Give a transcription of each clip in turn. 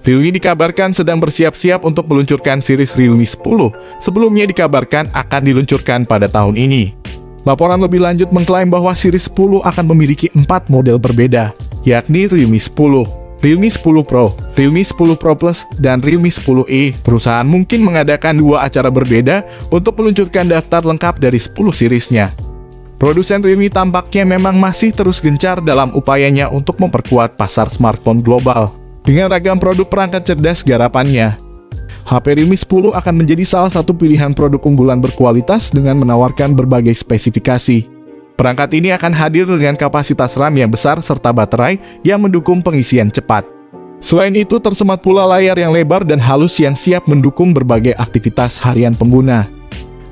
Realme dikabarkan sedang bersiap-siap untuk meluncurkan series Realme 10, sebelumnya dikabarkan akan diluncurkan pada tahun ini. Laporan lebih lanjut mengklaim bahwa series 10 akan memiliki 4 model berbeda, yakni Realme 10, Realme 10 Pro, Realme 10 Pro Plus, dan Realme 10e. Perusahaan mungkin mengadakan 2 acara berbeda untuk meluncurkan daftar lengkap dari 10 seriesnya. Produsen Realme tampaknya memang masih terus gencar dalam upayanya untuk memperkuat pasar smartphone global dengan ragam produk perangkat cerdas garapannya. HP Realme 10 akan menjadi salah satu pilihan produk unggulan berkualitas dengan menawarkan berbagai spesifikasi. Perangkat ini akan hadir dengan kapasitas RAM yang besar serta baterai yang mendukung pengisian cepat. Selain itu, tersemat pula layar yang lebar dan halus yang siap mendukung berbagai aktivitas harian pengguna.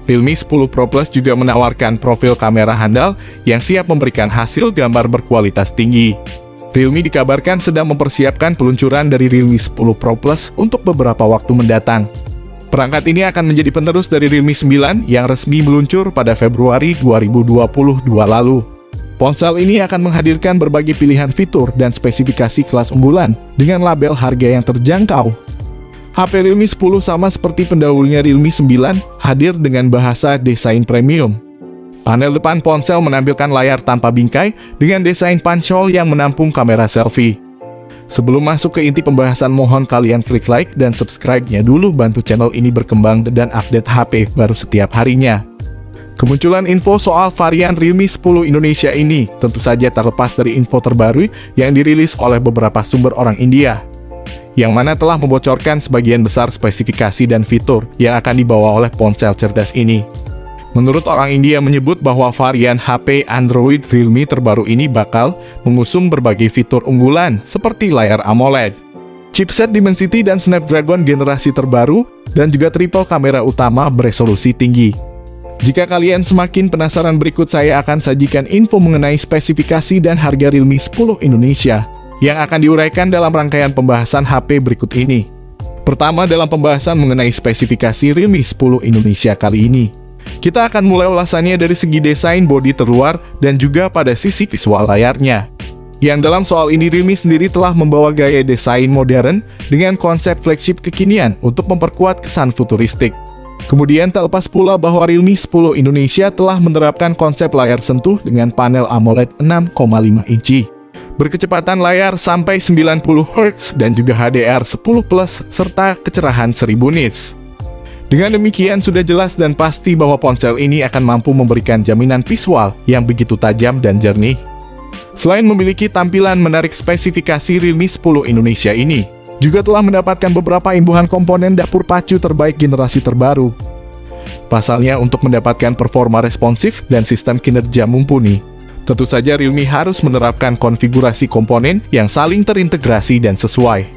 Realme 10 Pro Plus juga menawarkan profil kamera handal yang siap memberikan hasil gambar berkualitas tinggi. Realme dikabarkan sedang mempersiapkan peluncuran dari Realme 10 Pro Plus untuk beberapa waktu mendatang. Perangkat ini akan menjadi penerus dari Realme 9 yang resmi meluncur pada Februari 2022 lalu. Ponsel ini akan menghadirkan berbagai pilihan fitur dan spesifikasi kelas unggulan dengan label harga yang terjangkau. HP Realme 10 sama seperti pendahulunya Realme 9, hadir dengan bahasa desain premium. Panel depan ponsel menampilkan layar tanpa bingkai dengan desain punch hole yang menampung kamera selfie. Sebelum masuk ke inti pembahasan, mohon kalian klik like dan subscribe-nya dulu, bantu channel ini berkembang dan update HP baru setiap harinya. Kemunculan info soal varian Realme 10 Indonesia ini tentu saja terlepas dari info terbaru yang dirilis oleh beberapa sumber orang India, yang mana telah membocorkan sebagian besar spesifikasi dan fitur yang akan dibawa oleh ponsel cerdas ini. Menurut orang India menyebut bahwa varian HP Android Realme terbaru ini bakal mengusung berbagai fitur unggulan seperti layar AMOLED, chipset Dimensity dan Snapdragon generasi terbaru, dan juga triple kamera utama beresolusi tinggi. Jika kalian semakin penasaran, berikut saya akan sajikan info mengenai spesifikasi dan harga Realme 10 Indonesia yang akan diuraikan dalam rangkaian pembahasan HP berikut ini. Pertama, dalam pembahasan mengenai spesifikasi Realme 10 Indonesia kali ini, kita akan mulai ulasannya dari segi desain bodi terluar dan juga pada sisi visual layarnya. Yang dalam soal ini, Realme sendiri telah membawa gaya desain modern dengan konsep flagship kekinian untuk memperkuat kesan futuristik. Kemudian tak lepas pula bahwa Realme 10 Indonesia telah menerapkan konsep layar sentuh dengan panel AMOLED 6,5 inci, berkecepatan layar sampai 90 Hz dan juga HDR10+, serta kecerahan 1000 nits. Dengan demikian, sudah jelas dan pasti bahwa ponsel ini akan mampu memberikan jaminan visual yang begitu tajam dan jernih. Selain memiliki tampilan menarik, spesifikasi Realme 10 Indonesia ini juga telah mendapatkan beberapa imbuhan komponen dapur pacu terbaik generasi terbaru. Pasalnya, untuk mendapatkan performa responsif dan sistem kinerja mumpuni, tentu saja Realme harus menerapkan konfigurasi komponen yang saling terintegrasi dan sesuai,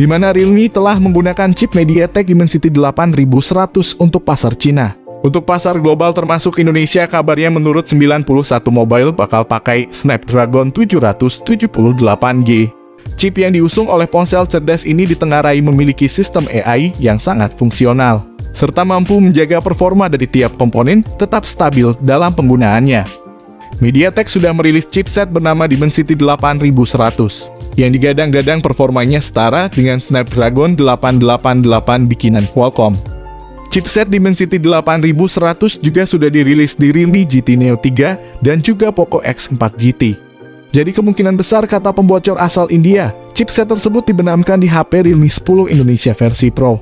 di mana Realme telah menggunakan chip MediaTek Dimensity 8100 untuk pasar Cina. Untuk pasar global termasuk Indonesia, kabarnya menurut 91 Mobile bakal pakai Snapdragon 778G. Chip yang diusung oleh ponsel cerdas ini ditengarai memiliki sistem AI yang sangat fungsional, serta mampu menjaga performa dari tiap komponen tetap stabil dalam penggunaannya. MediaTek sudah merilis chipset bernama Dimensity 8100, yang digadang-gadang performanya setara dengan Snapdragon 888 bikinan Qualcomm. Chipset Dimensity 8100 juga sudah dirilis di Realme GT Neo 3 dan juga Poco X4 GT. Jadi kemungkinan besar, kata pembocor asal India, chipset tersebut dibenamkan di HP Realme 10 Indonesia versi Pro.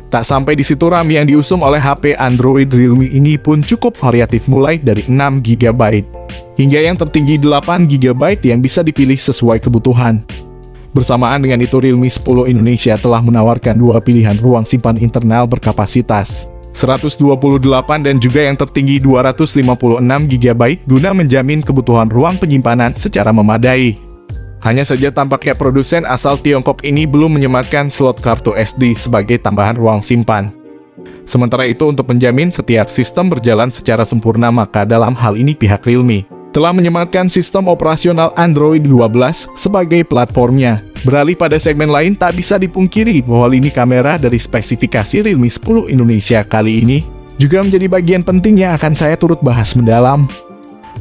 Tak sampai di situ, RAM yang diusung oleh HP Android Realme ini pun cukup variatif, mulai dari 6 GB hingga yang tertinggi 8 GB yang bisa dipilih sesuai kebutuhan. Bersamaan dengan itu, Realme 10 Indonesia telah menawarkan 2 pilihan ruang simpan internal berkapasitas 128 dan juga yang tertinggi 256 GB guna menjamin kebutuhan ruang penyimpanan secara memadai. Hanya saja tampaknya produsen asal Tiongkok ini belum menyematkan slot kartu SD sebagai tambahan ruang simpan. Sementara itu, untuk menjamin setiap sistem berjalan secara sempurna, maka dalam hal ini pihak Realme telah menyematkan sistem operasional Android 12 sebagai platformnya. Beralih pada segmen lain, tak bisa dipungkiri bahwa lini kamera dari spesifikasi Realme 10 Indonesia kali ini juga menjadi bagian penting yang akan saya turut bahas mendalam.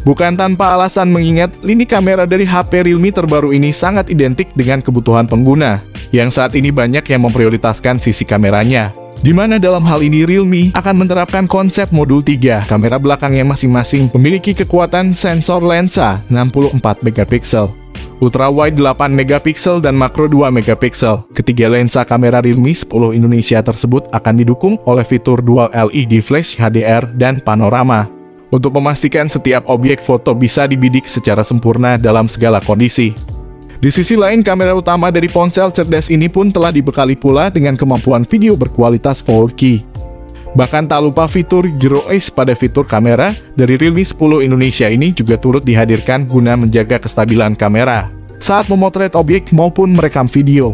Bukan tanpa alasan mengingat lini kamera dari HP Realme terbaru ini sangat identik dengan kebutuhan pengguna, yang saat ini banyak yang memprioritaskan sisi kameranya. Di mana dalam hal ini Realme akan menerapkan konsep modul 3, kamera belakangnya masing-masing memiliki kekuatan sensor lensa 64 megapiksel, ultra wide 8 megapiksel dan makro 2 megapiksel. Ketiga lensa kamera Realme 10 Indonesia tersebut akan didukung oleh fitur dual LED flash HDR dan panorama, untuk memastikan setiap objek foto bisa dibidik secara sempurna dalam segala kondisi. Di sisi lain, kamera utama dari ponsel cerdas ini pun telah dibekali pula dengan kemampuan video berkualitas 4K. Bahkan tak lupa fitur Gyro Ace pada fitur kamera dari Realme 10 Indonesia ini juga turut dihadirkan guna menjaga kestabilan kamera saat memotret objek maupun merekam video,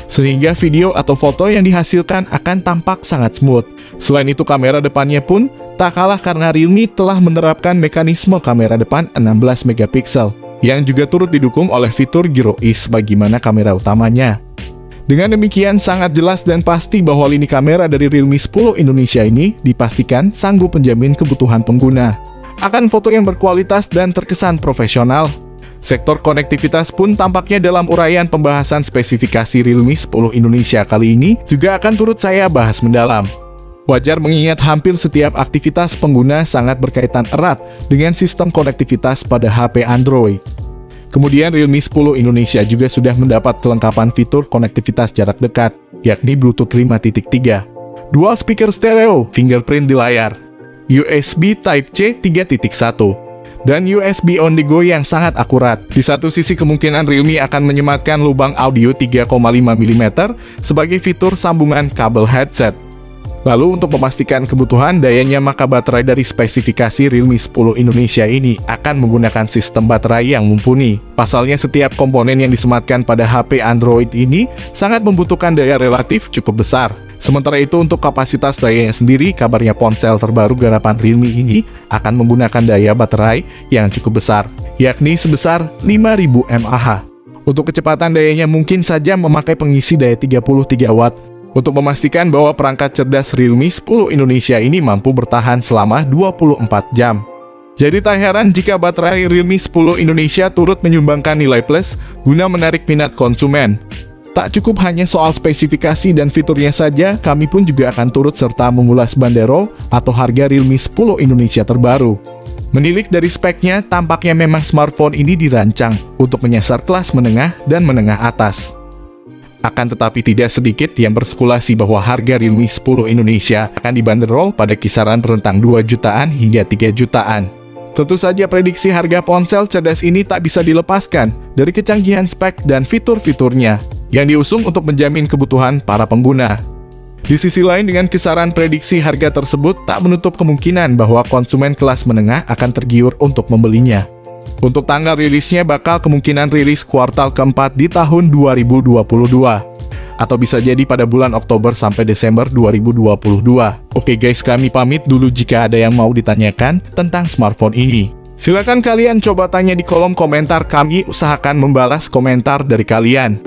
sehingga video atau foto yang dihasilkan akan tampak sangat smooth. Selain itu, kamera depannya pun tak kalah karena Realme telah menerapkan mekanisme kamera depan 16 megapiksel, yang juga turut didukung oleh fitur Gyro Ace bagaimana kamera utamanya. Dengan demikian, sangat jelas dan pasti bahwa lini kamera dari Realme 10 Indonesia ini dipastikan sanggup menjamin kebutuhan pengguna akan foto yang berkualitas dan terkesan profesional. Sektor konektivitas pun tampaknya dalam uraian pembahasan spesifikasi Realme 10 Indonesia kali ini juga akan turut saya bahas mendalam. Wajar mengingat hampir setiap aktivitas pengguna sangat berkaitan erat dengan sistem konektivitas pada HP Android. Kemudian Realme 10 Indonesia juga sudah mendapat kelengkapan fitur konektivitas jarak dekat, yakni Bluetooth 5.3, dual speaker stereo, fingerprint di layar, USB Type-C 3.1, dan USB on the go yang sangat akurat. Di satu sisi kemungkinan Realme akan menyematkan lubang audio 3,5 mm sebagai fitur sambungan kabel headset. Lalu untuk memastikan kebutuhan dayanya, maka baterai dari spesifikasi Realme 10 Indonesia ini akan menggunakan sistem baterai yang mumpuni. Pasalnya setiap komponen yang disematkan pada HP Android ini sangat membutuhkan daya relatif cukup besar. Sementara itu untuk kapasitas dayanya sendiri, kabarnya ponsel terbaru garapan Realme ini akan menggunakan daya baterai yang cukup besar, yakni sebesar 5000 mAh. Untuk kecepatan dayanya mungkin saja memakai pengisi daya 33 watt. Untuk memastikan bahwa perangkat cerdas Realme 10 Indonesia ini mampu bertahan selama 24 jam. Jadi tak heran jika baterai Realme 10 Indonesia turut menyumbangkan nilai plus guna menarik minat konsumen. Tak cukup hanya soal spesifikasi dan fiturnya saja, kami pun juga akan turut serta mengulas bandrol atau harga Realme 10 Indonesia terbaru. Menilik dari speknya, tampaknya memang smartphone ini dirancang untuk menyasar kelas menengah dan menengah atas. Akan tetapi tidak sedikit yang berspekulasi bahwa harga Realme 10 Indonesia akan dibanderol pada kisaran rentang 2 jutaan hingga 3 jutaan. Tentu saja prediksi harga ponsel cerdas ini tak bisa dilepaskan dari kecanggihan spek dan fitur-fiturnya yang diusung untuk menjamin kebutuhan para pengguna. Di sisi lain, dengan kisaran prediksi harga tersebut tak menutup kemungkinan bahwa konsumen kelas menengah akan tergiur untuk membelinya. Untuk tanggal rilisnya bakal kemungkinan rilis kuartal keempat di tahun 2022, atau bisa jadi pada bulan Oktober sampai Desember 2022. Oke guys, kami pamit dulu. Jika ada yang mau ditanyakan tentang smartphone ini, silakan kalian coba tanya di kolom komentar, kami usahakan membalas komentar dari kalian.